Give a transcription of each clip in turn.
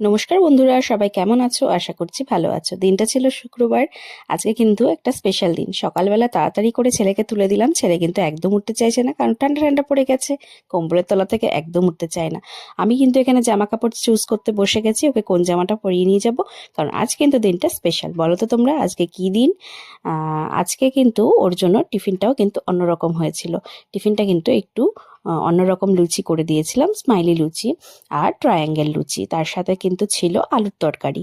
নমস্কার বন্ধুরা, সবাই কেমন আছো? আশা করছি ভালো আছো। দিনটা ছিল শুক্রবার। আজকে কিন্তু একটা স্পেশাল দিন। সকালবেলা তাড়াতাড়ি করে ছেলেকে তুলে দিলাম। ছেলে কিন্তু একদম উঠতে চাইছে না, কারণ ঠান্ডা ঠান্ডা পড়ে গেছে। কম্বলের তলা থেকে একদম উঠতে চায় না। আমি কিন্তু এখানে জামা কাপড় চুজ করতে বসে গেছি, ওকে কোন জামাটা পরিয়ে নিয়ে যাব, কারণ আজ কিন্তু দিনটা স্পেশাল। বলো তো তোমরা, আজকে কি দিন? আজকে কিন্তু ওর জন্য টিফিনটাও কিন্তু অন্যরকম হয়েছিল। টিফিনটা কিন্তু একটু অন্যরকম লুচি করে দিয়েছিলাম, স্মাইলি লুচি আর ট্রায়াঙ্গেল লুচি। তার সাথে কিন্তু ছিল আলুর তরকারি।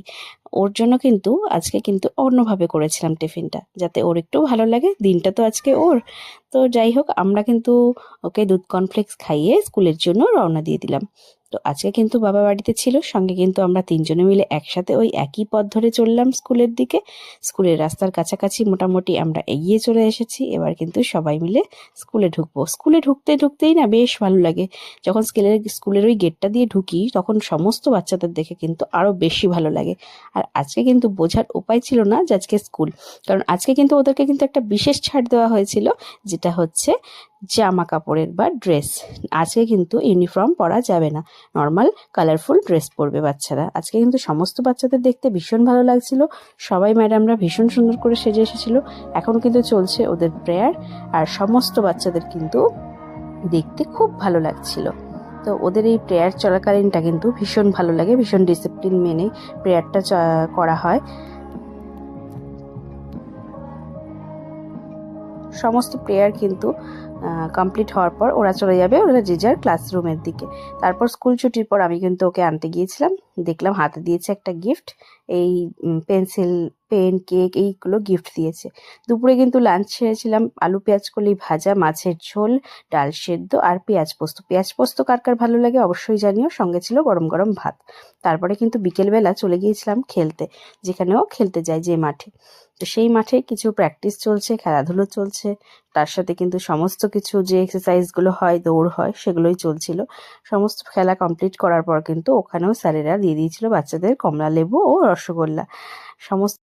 ওর জন্য কিন্তু আজকে কিন্তু অন্যভাবে করেছিলাম টিফিনটা, যাতে ওর একটু ভালো লাগে। দিনটা তো আজকে ওর। তো যাই হোক, আমরা কিন্তু ওকে দুধ কর্নফ্লেক্স খাইয়ে স্কুলের জন্য রওনা দিয়ে দিলাম। তো আজকে কিন্তু বাবা বাড়িতে ছিল, সঙ্গে কিন্তু আমরা তিনজনে মিলে একসাথে ওই একই পথ ধরে চললাম স্কুলের দিকে। স্কুলের রাস্তার কাছাকাছি মোটামুটি আমরা এগিয়ে চলে এসেছি। এবার কিন্তু সবাই মিলে স্কুলে ঢুকবো। স্কুলে ঢুকতে ঢুকতেই না বেশ ভালো লাগে। যখন স্কুলের ওই গেটটা দিয়ে ঢুকি, তখন সমস্ত বাচ্চাদের দেখে কিন্তু আরো বেশি ভালো লাগে। আর আজকে কিন্তু বোঝার উপায় ছিল না যে আজকে স্কুল, কারণ আজকে কিন্তু ওদেরকে কিন্তু একটা বিশেষ ছাড় দেওয়া হয়েছিল, যেটা হচ্ছে জামা কাপড়ের বা ড্রেস। আজকে কিন্তু ইউনিফর্ম পরা যাবে না, নর্মাল কালারফুল ড্রেস পরবে বাচ্চারা। আজকে কিন্তু সমস্ত বাচ্চাদের দেখতে ভীষণ ভালো লাগছিল। সবাই ম্যাডামরা ভীষণ সুন্দর করে সেজে এসেছিল। এখন কিন্তু চলছে ওদের প্রেয়ার, আর সমস্ত বাচ্চাদের কিন্তু দেখতে খুব ভালো লাগছিল। তো ওদের এই প্রেয়ার চলাকালীনটা কিন্তু ভীষণ ভালো লাগে, ভীষণ ডিসিপ্লিন মেনে প্রেয়ারটা করা হয়। সমস্ত প্রেয়ার কিন্তু কমপ্লিট হওয়ার পর ওরা চলে যাবে ওরা যে যার ক্লাসরুমের দিকে। তারপর স্কুল ছুটির পর আমি কিন্তু ওকে আনতে গিয়েছিলাম। দেখলাম হাতে দিয়েছে একটা গিফট, এই পেন্সিল, পেন, কেক, এইগুলো গিফট দিয়েছে। দুপুরে কিন্তু লাঞ্চ সেরেছিলাম আলু পেঁয়াজ কলি ভাজা, মাছের ঝোল, ডাল সেদ্ধ আর পেঁয়াজ পোস্ত। পেঁয়াজ পোস্ত কার কার ভালো লাগে অবশ্যই জানিও। সঙ্গে ছিল গরম গরম ভাত। তারপরে কিন্তু বিকেলবেলা চলে গিয়েছিলাম খেলতে, যেখানেও খেলতে যায় যে মাঠে। তো সেই মাঠে কিছু প্র্যাকটিস চলছে, খেলাধুলো চলছে। তার সাথে কিন্তু সমস্ত কিছু যে এক্সারসাইজগুলো হয়, দৌড় হয়, সেগুলোই চলছিল। সমস্ত খেলা কমপ্লিট করার পর কিন্তু ওখানেও স্যারেরা দিয়ে দিয়েছিল বাচ্চাদের কমলা লেবু ও রসগোল্লা। সমস্ত